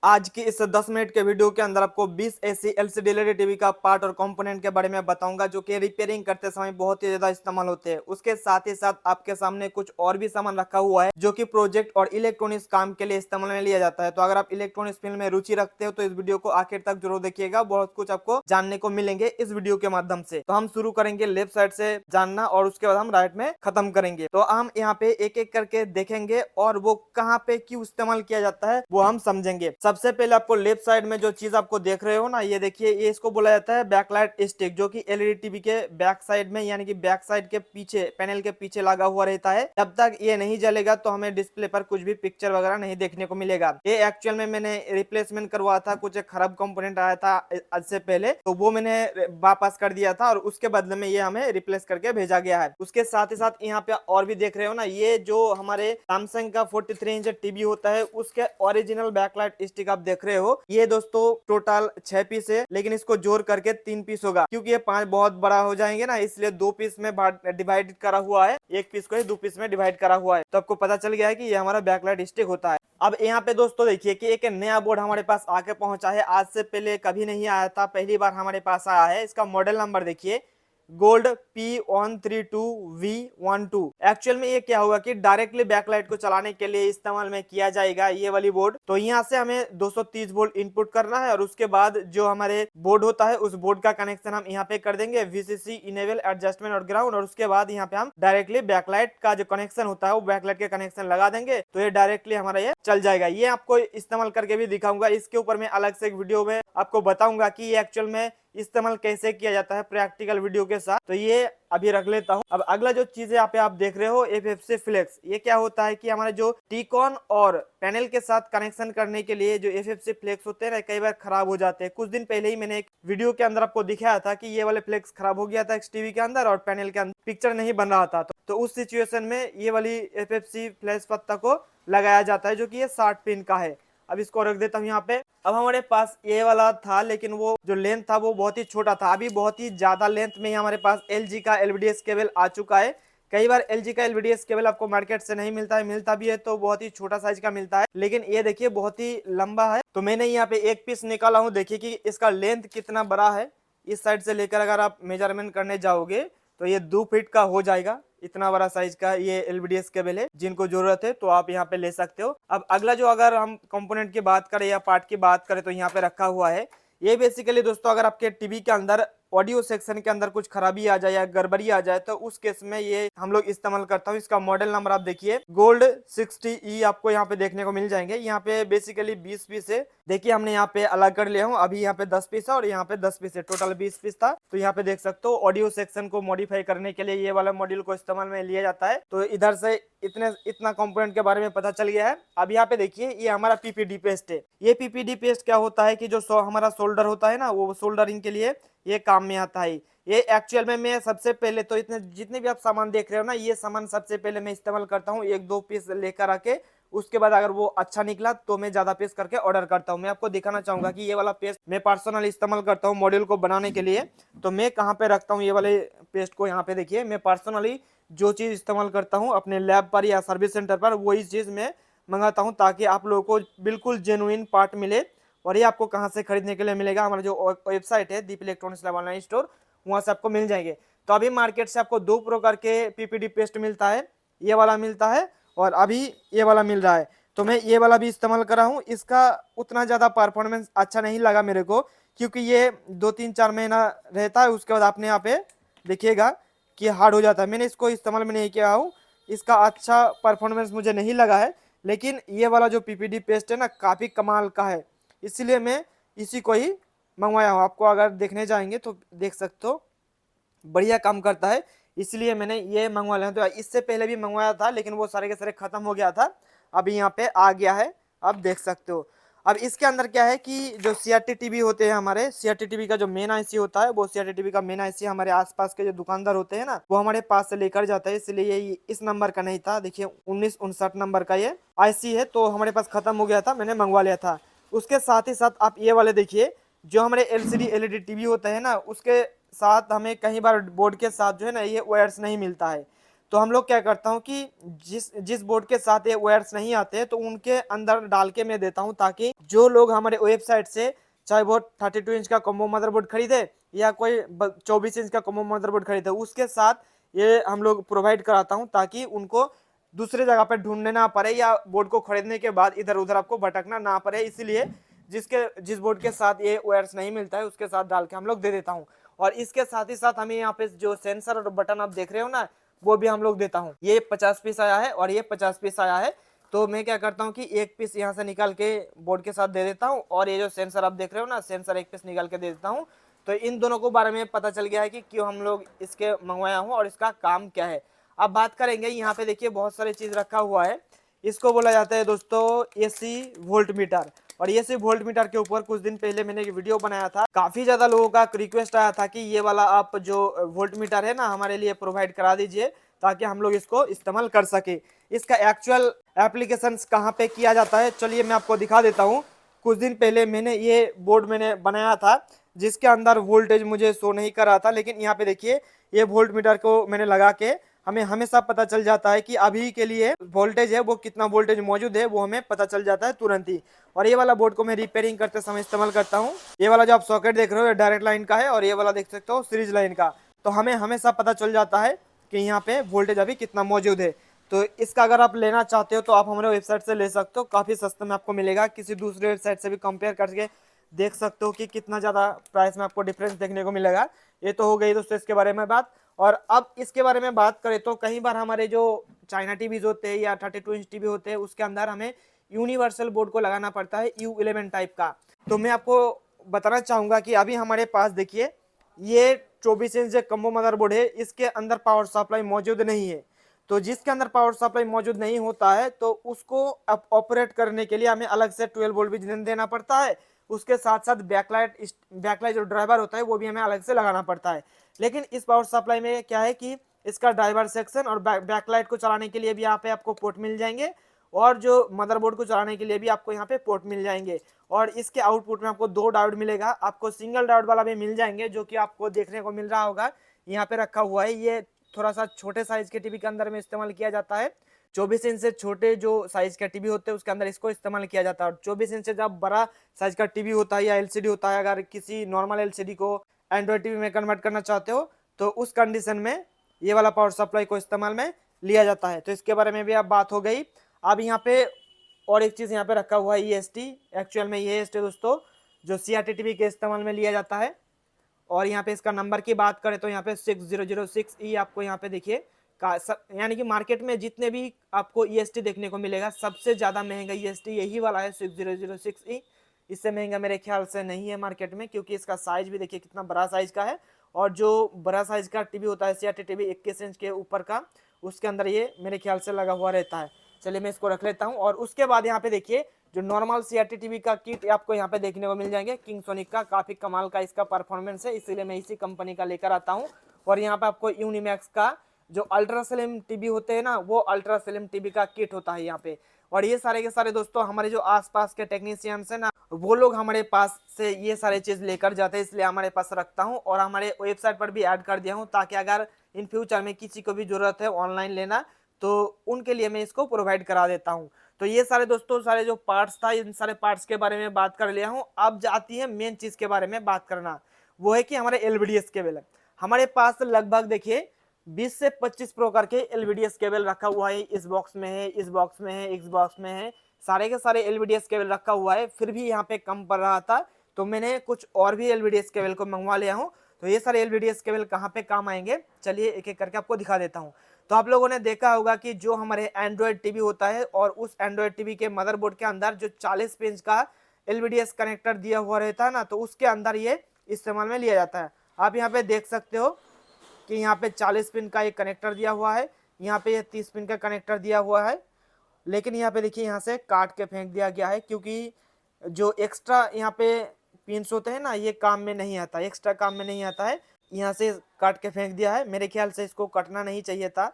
आज की इस 10 मिनट के वीडियो के अंदर आपको 20 ऐसी एलसीडी एलईडी टीवी का पार्ट और कंपोनेंट के बारे में बताऊंगा जो कि रिपेयरिंग करते समय बहुत ही ज्यादा इस्तेमाल होते हैं। उसके साथ ही साथ आपके सामने कुछ और भी सामान रखा हुआ है जो कि प्रोजेक्ट और इलेक्ट्रॉनिक्स काम के लिए इस्तेमाल में लिया जाता है। तो अगर आप इलेक्ट्रॉनिक्स फील्ड में रुचि रखते हो तो इस वीडियो को आखिर तक जरूर देखिएगा, बहुत कुछ आपको जानने को मिलेंगे इस वीडियो के माध्यम से। तो हम शुरू करेंगे लेफ्ट साइड से जानना और उसके बाद हम राइट में खत्म करेंगे। तो हम यहाँ पे एक एक करके देखेंगे और वो कहाँ पे क्यों इस्तेमाल किया जाता है वो हम समझेंगे। सबसे पहले आपको लेफ्ट साइड में जो चीज आपको देख रहे हो ना, ये देखिए, ये इसको बोला जाता है बैकलाइट स्टिक, जो कि एलईडी टीवी के बैक साइड में यानी कि बैक साइड के पीछे, पैनल के पीछे लगा हुआ रहता है। जब तक ये नहीं जलेगा तो हमें डिस्प्ले पर कुछ भी पिक्चर वगैरह नहीं देखने को मिलेगा। ये एक्चुअल में मैंने रिप्लेसमेंट करवाया था, कुछ एक खराब कंपोनेंट आया था आज से पहले, तो वो मैंने वापस कर दिया था और उसके बदले में ये हमें रिप्लेस करके भेजा गया है। उसके साथ ही साथ यहाँ पे और भी देख रहे हो ना, ये जो हमारे सैमसंग का 43 इंच टीवी होता है उसके ओरिजिनल बैकलाइट स्टिक आप देख रहे हो। ये दोस्तों टोटल 6 पीस है, लेकिन इसको जोड़ करके 3 पीस होगा क्योंकि ये 5 बहुत बड़ा हो जाएंगे ना, इसलिए 2 पीस में डिवाइड करा हुआ है। एक पीस को 2 पीस में डिवाइड करा हुआ है। तो आपको पता चल गया है कि ये हमारा बैकलाइट स्टिक होता है। अब यहाँ पे दोस्तों देखिए कि एक नया बोर्ड हमारे पास आके पहुंचा है। आज से पहले कभी नहीं आया था, पहली बार हमारे पास आया है। इसका मॉडल नंबर देखिए, गोल्ड P132V12। एक्चुअल में ये क्या होगा कि डायरेक्टली बैकलाइट को चलाने के लिए इस्तेमाल में किया जाएगा ये वाली बोर्ड। तो यहाँ से हमें 230 वोल्ट इनपुट करना है और उसके बाद जो हमारे बोर्ड होता है उस बोर्ड का कनेक्शन हम यहाँ पे कर देंगे, VCC इनेबल एडजस्टमेंट और ग्राउंड, और उसके बाद यहाँ पे हम डायरेक्टली बैकलाइट का जो कनेक्शन होता है वो बैकलाइट के कनेक्शन लगा देंगे, तो ये डायरेक्टली हमारा ये चल जाएगा। ये आपको इस्तेमाल करके भी दिखाऊंगा, इसके ऊपर मैं अलग से एक वीडियो में आपको बताऊंगा कि ये एक्चुअल में इस्तेमाल कैसे किया जाता है प्रैक्टिकल वीडियो के साथ। तो ये अभी रख लेता हूँ। अब अगला जो चीज है यहाँ पे आप देख रहे हो FFC फ्लेक्स। ये क्या होता है कि हमारे जो टीकॉन और पैनल के साथ कनेक्शन करने के लिए जो FFC फ्लेक्स होते हैं ना, कई बार खराब हो जाते हैं। कुछ दिन पहले ही मैंने एक वीडियो के अंदर आपको दिखाया था कि ये वाले फ्लेक्स खराब हो गया था टीवी के अंदर और पैनल के अंदर पिक्चर नहीं बन रहा था। तो उस सिचुएशन में ये वाली FFC फ्लैश पत्ता को लगाया जाता है, जो कि ये 60 पिन का है। अब इसको रख देता हूँ यहाँ पे। अब हमारे पास ये वाला था, लेकिन वो जो लेंथ था वो बहुत ही छोटा था। अभी बहुत ही ज्यादा लेंथ में ही हमारे पास LG का LVDS केबल आ चुका है। कई बार LG का LVDS केबल आपको मार्केट से नहीं मिलता है, मिलता भी है तो बहुत ही छोटा साइज का मिलता है, लेकिन ये देखिए बहुत ही लंबा है। तो मैंने यहाँ पे एक पीस निकाला हूँ, देखिए कि इसका लेंथ कितना बड़ा है। इस साइड से लेकर अगर आप मेजरमेंट करने जाओगे तो ये 2 फीट का हो जाएगा। इतना बड़ा साइज का ये LVDS केबल है। जिनको जरूरत है तो आप यहाँ पे ले सकते हो। अब अगला जो, अगर हम कंपोनेंट की बात करें या पार्ट की बात करें, तो यहाँ पे रखा हुआ है ये बेसिकली दोस्तों, अगर आपके टीवी के अंदर ऑडियो सेक्शन के अंदर कुछ खराबी आ जाए या गड़बड़ी आ जाए तो उस केस में ये हम लोग इस्तेमाल करता हूँ। इसका मॉडल नंबर आप देखिए, गोल्ड 60E आपको यहाँ पे देखने को मिल जाएंगे। यहाँ पे बेसिकली 20 पीस है। देखिए हमने यहाँ पे अलग कर लिया हूँ, अभी यहाँ पे 10 पीस है और यहाँ पे 10 पीस है, टोटल 20 पीस था। तो यहाँ पे देख सकते हो ऑडियो सेक्शन को मॉडिफाई करने के लिए ये वाला मॉड्यूल को इस्तेमाल में लिया जाता है। तो इधर से इतना कंपोनेंट के बारे में पता चल गया है। अब यहाँ पे देखिए ये हमारा PPD पेस्ट है। ये PPD पेस्ट क्या होता है कि जो हमारा सोल्डर होता है ना, वो सोल्डरिंग के लिए ये काम में आता है। ये एक्चुअल में मैं सबसे पहले तो इतने जितने भी आप सामान देख रहे हो ना, ये सामान सबसे पहले मैं इस्तेमाल करता हूँ 1-2 पीस लेकर आके। उसके बाद अगर वो अच्छा निकला तो मैं ज्यादा पीस करके ऑर्डर करता हूँ। मैं आपको दिखाना चाहूंगा कि ये वाला पेस्ट मैं पर्सनली इस्तेमाल करता हूँ मॉड्यूल को बनाने के लिए। तो मैं कहाँ पे रखता हूँ ये वाले पेस्ट को, यहाँ पे देखिए मैं पर्सनली जो चीज इस्तेमाल करता हूँ अपने लैब पर या सर्विस सेंटर पर, वही चीज मैं मंगाता हूँ ताकि आप लोगों को बिल्कुल जेन्युइन पार्ट मिले। और ये आपको कहाँ से खरीदने के लिए मिलेगा, हमारा जो वेबसाइट है दीप इलेक्ट्रॉनिक्स लैब ऑनलाइन स्टोर, वहाँ से आपको मिल जाएंगे। तो अभी मार्केट से आपको 2 प्रकार के PPD पेस्ट मिलता है, ये वाला मिलता है और अभी ये वाला मिल रहा है। तो मैं ये वाला भी इस्तेमाल कर रहा हूँ। इसका उतना ज़्यादा परफॉर्मेंस अच्छा नहीं लगा मेरे को, क्योंकि ये 2-3-4 महीना रहता है, उसके बाद अपने यहाँ पे देखिएगा कि हार्ड हो जाता है। मैंने इसको इस्तेमाल में नहीं किया हूँ, इसका अच्छा परफॉर्मेंस मुझे नहीं लगा है। लेकिन ये वाला जो PPD पेस्ट है ना, काफ़ी कमाल का है, इसीलिए मैं इसी को ही मंगवाया हूँ। आपको अगर देखने जाएंगे तो देख सकते हो, बढ़िया काम करता है, इसलिए मैंने ये मंगवा लिया। तो इससे पहले भी मंगवाया था लेकिन वो सारे के सारे खत्म हो गया था, अभी यहाँ पे आ गया है, आप देख सकते हो। अब इसके अंदर क्या है कि जो CRT टीवी होते हैं, हमारे CRT टीवी का जो मेन IC होता है, वो CRT टीवी का मेन IC हमारे आसपास के जो दुकानदार होते हैं ना, वो हमारे पास से लेकर जाता है। इसलिए ये इस नंबर का नहीं था, देखिए 1959 नंबर का ये IC है। तो हमारे पास खत्म हो गया था, मैंने मंगवा लिया था। उसके साथ ही साथ आप ये वाले देखिए, जो हमारे LCD LED टीवी होता है ना, उसके साथ हमें कई बार बोर्ड के साथ जो है ना, ये वायर्स नहीं मिलता है। तो हम लोग क्या करता हूँ कि जिस जिस बोर्ड के साथ ये वायर्स नहीं आते तो उनके अंदर डाल के मैं देता हूँ, ताकि जो लोग हमारे वेबसाइट से चाहे वो 32 इंच का कॉम्बो मदरबोर्ड खरीदे या कोई 24 इंच का कॉम्बो मदरबोर्ड खरीदे, उसके साथ ये हम लोग प्रोवाइड कराता हूँ, ताकि उनको दूसरे जगह पर ढूंढने ना पड़े या बोर्ड को खरीदने के बाद इधर उधर आपको भटकना ना पड़े। इसीलिए जिस बोर्ड के साथ ये वायर्स नहीं मिलता है उसके साथ डाल के हम लोग दे देता हूँ। और इसके साथ ही साथ हमें यहाँ पे जो सेंसर और बटन आप देख रहे हो ना, वो भी हम लोग देता हूँ। ये 50 पीस आया है और ये 50 पीस आया है, तो मैं क्या करता हूँ कि एक पीस यहाँ से निकाल के बोर्ड के साथ दे देता हूँ, और ये जो सेंसर आप देख रहे हो ना, सेंसर एक पीस निकाल के दे देता हूँ। तो इन दोनों को बारे में पता चल गया है कि क्यों हम लोग इसके मंगवाया हूँ और इसका काम क्या है। अब बात करेंगे, यहाँ पे देखिए बहुत सारी चीज रखा हुआ है। इसको बोला जाता है दोस्तों एसी वोल्ट मीटर। और एसी वोल्ट मीटर के ऊपर कुछ दिन पहले मैंने एक वीडियो बनाया था, काफी ज्यादा लोगों का रिक्वेस्ट आया था कि ये वाला आप जो वोल्ट मीटर है ना हमारे लिए प्रोवाइड करा दीजिए, ताकि हम लोग इसको इस्तेमाल कर सके। इसका एक्चुअल एप्लीकेशन कहाँ पे किया जाता है, चलिए मैं आपको दिखा देता हूँ। कुछ दिन पहले मैंने ये बोर्ड मैंने बनाया था, जिसके अंदर वोल्टेज मुझे शो नहीं कर रहा था, लेकिन यहाँ पे देखिए ये वोल्ट मीटर को मैंने लगा के हमें हमेशा पता चल जाता है कि अभी के लिए वोल्टेज है वो कितना वोल्टेज मौजूद है, वो हमें पता चल जाता है तुरंत ही। और ये वाला बोर्ड को मैं रिपेयरिंग करते समय इस्तेमाल करता हूँ। ये वाला जो आप सॉकेट देख रहे हो ये डायरेक्ट लाइन का है, और ये वाला देख सकते हो सीरीज लाइन का। तो हमें हमेशा पता चल जाता है कि यहाँ पे वोल्टेज अभी कितना मौजूद है। तो इसका अगर आप लेना चाहते हो तो आप हमारे वेबसाइट से ले सकते हो, काफी सस्ते में आपको मिलेगा। किसी दूसरे वेबसाइट से भी कंपेयर करके देख सकते हो कि कितना ज्यादा प्राइस में आपको डिफरेंस देखने को मिलेगा। ये तो हो गई दोस्तों इसके बारे में बात। और अब इसके बारे में बात करें तो कई बार हमारे जो चाइना टीवीज होते हैं या 32 इंच टीवी होते हैं उसके अंदर हमें यूनिवर्सल बोर्ड को लगाना पड़ता है U11 टाइप का। तो मैं आपको बताना चाहूंगा कि अभी हमारे पास देखिए ये 24 इंच कम्बो मदरबोर्ड है, इसके अंदर पावर सप्लाई मौजूद नहीं है। तो जिसके अंदर पावर सप्लाई मौजूद नहीं होता है तो उसको ऑपरेट करने के लिए हमें अलग से 12 वोल्ट भी देना पड़ता है। उसके साथ साथ बैकलाइट जो ड्राइवर होता है वो भी हमें अलग से लगाना पड़ता है। लेकिन इस पावर सप्लाई में क्या है कि इसका ड्राइवर सेक्शन और बैकलाइट को चलाने के लिए भी यहाँ पे आपको पोर्ट मिल जाएंगे, और जो मदरबोर्ड को चलाने के लिए भी आपको यहाँ पे पोर्ट मिल जाएंगे। और इसके आउटपुट में आपको 2 डायोड मिलेगा, आपको सिंगल डायोड वाला भी मिल जाएंगे, जो कि आपको देखने को मिल रहा होगा यहाँ पे रखा हुआ है। ये थोड़ा सा छोटे साइज के टीवी के अंदर में इस्तेमाल किया जाता है। 24 इंच से छोटे जो साइज का टीवी होते हैं उसके अंदर इसको इस्तेमाल किया जाता है। और 24 इंच से जब बड़ा साइज का टीवी होता है या एलसीडी होता है, अगर किसी नॉर्मल एलसीडी को एंड्रॉइड टीवी में कन्वर्ट करना चाहते हो तो उस कंडीशन में ये वाला पावर सप्लाई को इस्तेमाल में लिया जाता है। तो इसके बारे में भी अब बात हो गई। अब यहाँ पे और एक चीज यहाँ पे रखा हुआ है EST। एक्चुअल में ये EST दोस्तों जो CRT टीवी के इस्तेमाल में लिया जाता है। और यहाँ पे इसका नंबर की बात करें तो यहाँ पे 6006E आपको यहाँ पे देखिए यानी कि मार्केट में जितने भी आपको EST देखने को मिलेगा सबसे ज्यादा महंगा EST यही वाला है 6006E। इससे महंगा मेरे ख्याल से नहीं है मार्केट में, क्योंकि इसका साइज भी देखिए कितना बड़ा साइज का है। और जो बड़ा साइज का टीवी होता है CRT टीवी 21 इंच के ऊपर का, उसके अंदर ये मेरे ख्याल से लगा हुआ रहता है। चलिए मैं इसको रख लेता हूँ। और उसके बाद यहाँ पे देखिए जो नॉर्मल CRT टीवी का किट आपको यहाँ पे देखने को मिल जाएंगे किंगसोनिक का, काफी कमाल का इसका परफॉर्मेंस है, इसीलिए मैं इसी कंपनी का लेकर आता हूँ। और यहाँ पे आपको यूनिमैक्स का जो अल्ट्रा स्लिम टीवी होते हैं ना, वो अल्ट्रा स्लिम टीवी का किट होता है यहाँ पे। और ये सारे के सारे दोस्तों हमारे जो आसपास के टेक्नीशियंस है ना, वो लोग हमारे पास से ये सारे चीज लेकर जाते हैं, इसलिए हमारे पास रखता हूँ और हमारे वेबसाइट पर भी ऐड कर दिया हूँ, ताकि अगर इन फ्यूचर में किसी को भी जरूरत है ऑनलाइन लेना तो उनके लिए मैं इसको प्रोवाइड करा देता हूँ। तो ये सारे दोस्तों सारे जो पार्ट्स था, इन सारे पार्ट्स के बारे में बात कर लिया हूँ। अब जाती है मेन चीज के बारे में बात करना, वो है कि हमारे LVDS केबल। हमारे पास लगभग देखिए 20 से 25 प्रकार के LVDS केबल रखा हुआ है। इस बॉक्स में है, इस बॉक्स में है, इस बॉक्स में है, सारे के सारे LVDS केबल रखा हुआ है। फिर भी यहाँ पे कम पड़ रहा था तो मैंने कुछ और भी LVDS केबल को मंगवा लिया हूँ। तो ये सारे LVDS केबल कहाँ पे काम आएंगे, चलिए एक एक करके आपको दिखा देता हूँ। तो आप लोगों ने देखा होगा कि जो हमारे एंड्रॉयड टीवी होता है और उस एंड्रॉयड टीवी के मदरबोर्ड के अंदर जो 40 पिन का LVDS कनेक्टर दिया हुआ रहता है ना, तो उसके अंदर ये इस्तेमाल में लिया जाता है। आप यहाँ पे देख सकते हो कि यहाँ पे 40 पिन का एक कनेक्टर दिया हुआ है, यहाँ पे ये 30 पिन का कनेक्टर दिया हुआ है। लेकिन यहाँ पे देखिए यहाँ से काट के फेंक दिया गया है, क्योंकि जो एक्स्ट्रा यहाँ पे पिन्स होते हैं ना, ये काम में नहीं आता, एक्स्ट्रा काम में नहीं आता है। यहाँ से काट के फेंक दिया है। मेरे ख्याल से इसको कटना नहीं चाहिए था।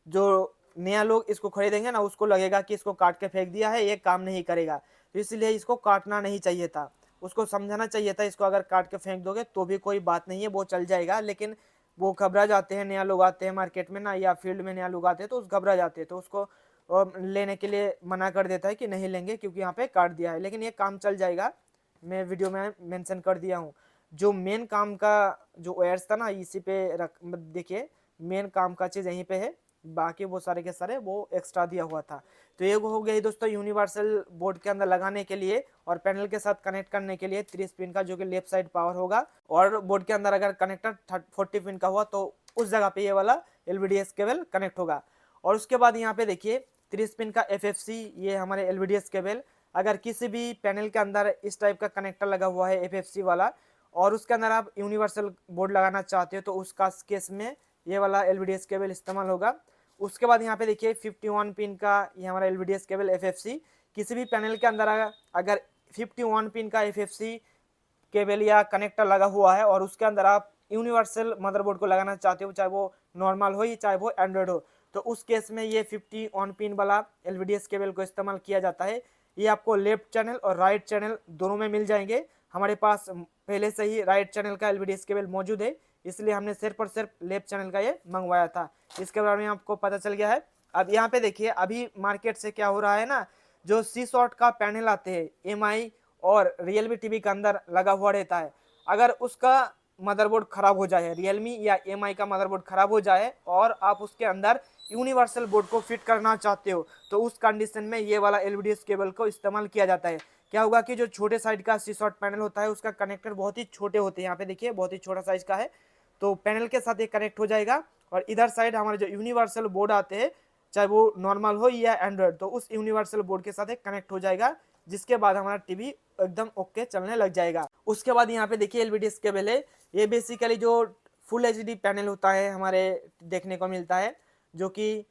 जो नया लोग इसको खरीदेंगे ना उसको लगेगा कि इसको काट के फेंक दिया है, ये काम नहीं करेगा, तो इसलिए इसको काटना नहीं चाहिए था। उसको समझाना चाहिए था, इसको अगर काट के फेंक दोगे तो भी कोई बात नहीं है, वो चल जाएगा। लेकिन वो घबरा जाते हैं, नया लोग आते हैं मार्केट में ना या फील्ड में नया लोग आते हैं तो उस घबरा जाते हैं, तो उसको लेने के लिए मना कर देता है कि नहीं लेंगे क्योंकि यहाँ पे काट दिया है। लेकिन ये काम चल जाएगा, मैं वीडियो में मेंशन कर दिया हूँ। जो मेन काम का जो वायर्स था ना इसी पे रख, देखिए मेन काम का चीज़ यहीं पे है, बाकी वो सारे के सारे वो एक्स्ट्रा दिया हुआ था। तो ये हो गई दोस्तों यूनिवर्सल बोर्ड के अंदर लगाने के लिए और पैनल के साथ कनेक्ट करने के लिए 30 पिन का जो कि लेफ्ट साइड पावर होगा, और बोर्ड के अंदर अगर कनेक्टर 40 पिन का हुआ तो उस जगह पे ये वाला LVDS केबल कनेक्ट होगा। और उसके बाद यहाँ पे देखिए 30 पिन का FFC, ये हमारे LVDS केबल, अगर किसी भी पैनल के अंदर इस टाइप का कनेक्टर लगा हुआ है FFC वाला और उसके अंदर आप यूनिवर्सल बोर्ड लगाना चाहते हो तो उसका केस में ये वाला LVDS केबल इस्तेमाल होगा। उसके बाद यहाँ पे देखिए 51 पिन का ये हमारा LVDS केबल FFC, किसी भी पैनल के अंदर अगर 51 पिन का FFC केबल या कनेक्टर लगा हुआ है और उसके अंदर आप यूनिवर्सल मदरबोर्ड को लगाना चाहते हो, चाहे वो नॉर्मल हो या चाहे वो एंड्रॉयड हो, तो उस केस में ये 51 पिन वाला LVDS केबल को इस्तेमाल किया जाता है। ये आपको लेफ्ट चैनल और राइट चैनल दोनों में मिल जाएंगे। हमारे पास पहले से ही राइट चैनल का LVDS केबल मौजूद है, इसलिए हमने सिर्फ और सिर्फ लेफ्ट चैनल का ये मंगवाया था। इसके बारे में आपको पता चल गया है। अब यहाँ पे देखिए अभी मार्केट से क्या हो रहा है ना, जो सी शॉर्ट का पैनल आते हैं MI और रियलमी टीवी के अंदर लगा हुआ रहता है, अगर उसका मदरबोर्ड खराब हो जाए, रियलमी या MI का मदरबोर्ड खराब हो जाए और आप उसके अंदर यूनिवर्सल बोर्ड को फिट करना चाहते हो तो उस कंडीशन में ये वाला LVDS केबल को इस्तेमाल किया जाता है। क्या होगा कि जो छोटे साइड का सी शॉर्ट पैनल होता है उसका कनेक्टर बहुत ही छोटे होते हैं, यहाँ पे देखिए बहुत ही छोटा साइज का है, तो पैनल के साथ ये कनेक्ट हो जाएगा। और इधर साइड हमारे जो यूनिवर्सल बोर्ड आते हैं चाहे वो नॉर्मल हो या एंड्रॉयड, तो उस यूनिवर्सल बोर्ड के साथ एक कनेक्ट हो जाएगा, जिसके बाद हमारा टीवी एकदम ओके चलने लग जाएगा। उसके बाद यहाँ पे देखिए LVDS केबल है, ये बेसिकली जो फुल HD पैनल होता है हमारे देखने को मिलता है जो कि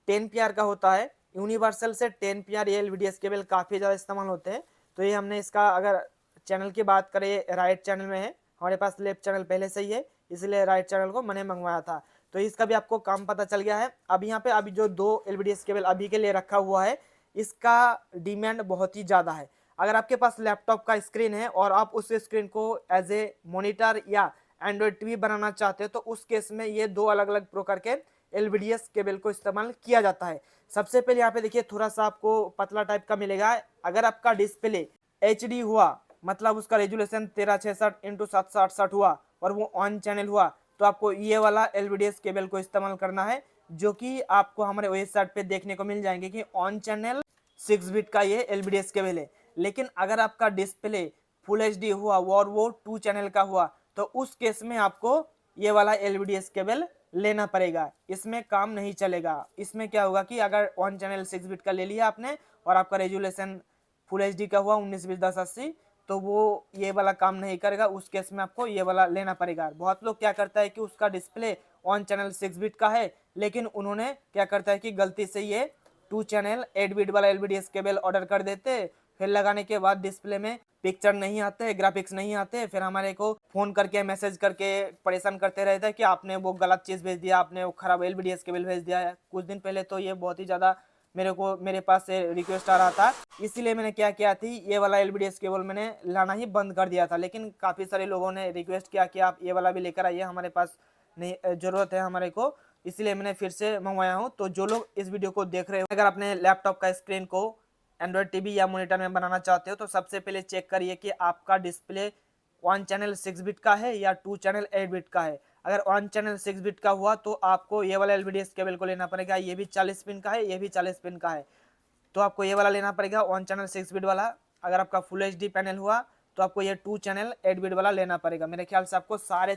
10 PR का होता है। यूनिवर्सल से 10 PR ये LVDS केबल काफ़ी ज़्यादा इस्तेमाल होते हैं। तो ये हमने इसका अगर चैनल की बात करें राइट चैनल में है, हमारे पास लेफ्ट चैनल पहले से ही है, इसलिए राइट चैनल को मैंने मंगवाया था। तो इसका भी आपको काम पता चल गया है। अब यहाँ पे अभी जो 2 LVDS केबल अभी के लिए रखा हुआ है इसका डिमांड बहुत ही ज़्यादा है। अगर आपके पास लैपटॉप का स्क्रीन है और आप उस स्क्रीन को एज ए मॉनिटर या एंड्रॉयड टीवी बनाना चाहते हो तो उस केस में ये 2 अलग अलग प्रकार के LVDS केबल को इस्तेमाल किया जाता है। सबसे पहले यहाँ पे देखिए थोड़ा सा आपको पतला टाइप का मिलेगा। अगर आपका डिस्प्ले HD हुआ, मतलब उसका रेजुलेशन 1366x768 हुआ और वो ऑन चैनल हुआ, तो आपको ये वाला LVDS केबल को इस्तेमाल करना है, जो कि आपको हमारे वेबसाइट पे देखने को मिल जाएंगे कि ऑन चैनल 6 बिट का ये LVDS केबल है। लेकिन अगर आपका डिस्प्ले फुल HD हुआ और वो 2 चैनल का हुआ तो उस केस में आपको ये वाला LVDS केबल लेना पड़ेगा, इसमें काम नहीं चलेगा। इसमें क्या होगा कि अगर ऑन चैनल 6 बिट का ले लिया आपने और आपका रेजुलेशन फुल HD का हुआ 1920x1080, तो वो ये वाला काम नहीं करेगा, उस केस में आपको ये वाला लेना पड़ेगा। बहुत लोग क्या करता है कि उसका डिस्प्ले ऑन चैनल 6 बिट का है लेकिन उन्होंने क्या करता है कि गलती से ये 2 चैनल 8 बिट वाला LVDS केबल ऑर्डर कर देते, फिर लगाने के बाद डिस्प्ले में पिक्चर नहीं आते, ग्राफिक्स नहीं आते, फिर हमारे को फोन करके मैसेज करके परेशान करते रहते हैं कि आपने वो गलत चीज़ भेज दिया, आपने वो खराब LVDS केबल भेज दिया है। कुछ दिन पहले तो ये बहुत ही ज़्यादा मेरे पास से रिक्वेस्ट आ रहा था, इसीलिए मैंने क्या किया थी ये वाला LVDS केबल मैंने लाना ही बंद कर दिया था। लेकिन काफ़ी सारे लोगों ने रिक्वेस्ट किया कि आप ये वाला भी लेकर आइए, हमारे पास नहीं ज़रूरत है हमारे को, इसलिए मैंने फिर से मंगवाया हूँ। तो जो लोग इस वीडियो को देख रहे हो, अगर अपने लैपटॉप का स्क्रीन को एंड्रॉयड टीवी या मॉनिटर में बनाना चाहते हो तो सबसे पहले चेक करिए कि आपका डिस्प्ले 1 चैनल 6 बिट का है या 2 चैनल 8 बिट का है। अगर 1 चैनल 6 बिट का हुआ तो आपको ये वाला LVDS केबल को लेना पड़ेगा, ये भी 40 पिन का है, ये भी 40 पिन का है, तो आपको ये वाला लेना पड़ेगा 1 चैनल 6 बिट वाला। अगर आपका फुल HD पैनल हुआ तो आपको ये 2 चैनल 8 बिट वाला लेना पड़ेगा। मेरे ख्याल से आपको सारे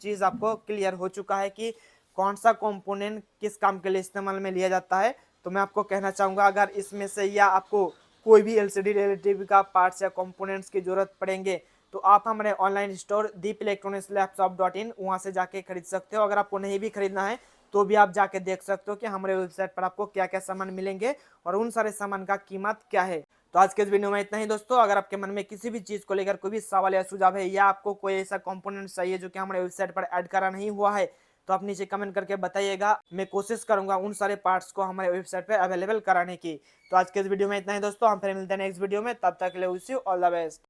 चीज़ आपको क्लियर हो चुका है कि कौन सा कंपोनेंट किस काम के लिए इस्तेमाल में लिया जाता है। तो मैं आपको कहना चाहूँगा अगर इसमें से या आपको कोई भी LCD रिलेटिव का पार्ट्स या कंपोनेंट्स की ज़रूरत पड़ेंगे तो आप हमारे ऑनलाइन स्टोर deepelectronicslapshop.in वहाँ से जाके खरीद सकते हो। अगर आपको नहीं भी खरीदना है तो भी आप जाके देख सकते हो कि हमारे वेबसाइट पर आपको क्या क्या सामान मिलेंगे और उन सारे सामान का कीमत क्या है। तो आज के इस वीडियो में इतना ही दोस्तों। अगर आपके मन में किसी भी चीज़ को लेकर कोई भी सवाल या सुझाव है या आपको कोई ऐसा कंपोनेंट चाहिए जो कि हमारे वेबसाइट पर ऐड करा नहीं हुआ है तो आप नीचे कमेंट करके बताइएगा, मैं कोशिश करूंगा उन सारे पार्ट्स को हमारे वेबसाइट पर अवेलेबल कराने की। तो आज के इस वीडियो में इतना ही दोस्तों, हम फिर मिलते हैं नेक्स्ट वीडियो में, तब तक के लिए wish you all the best.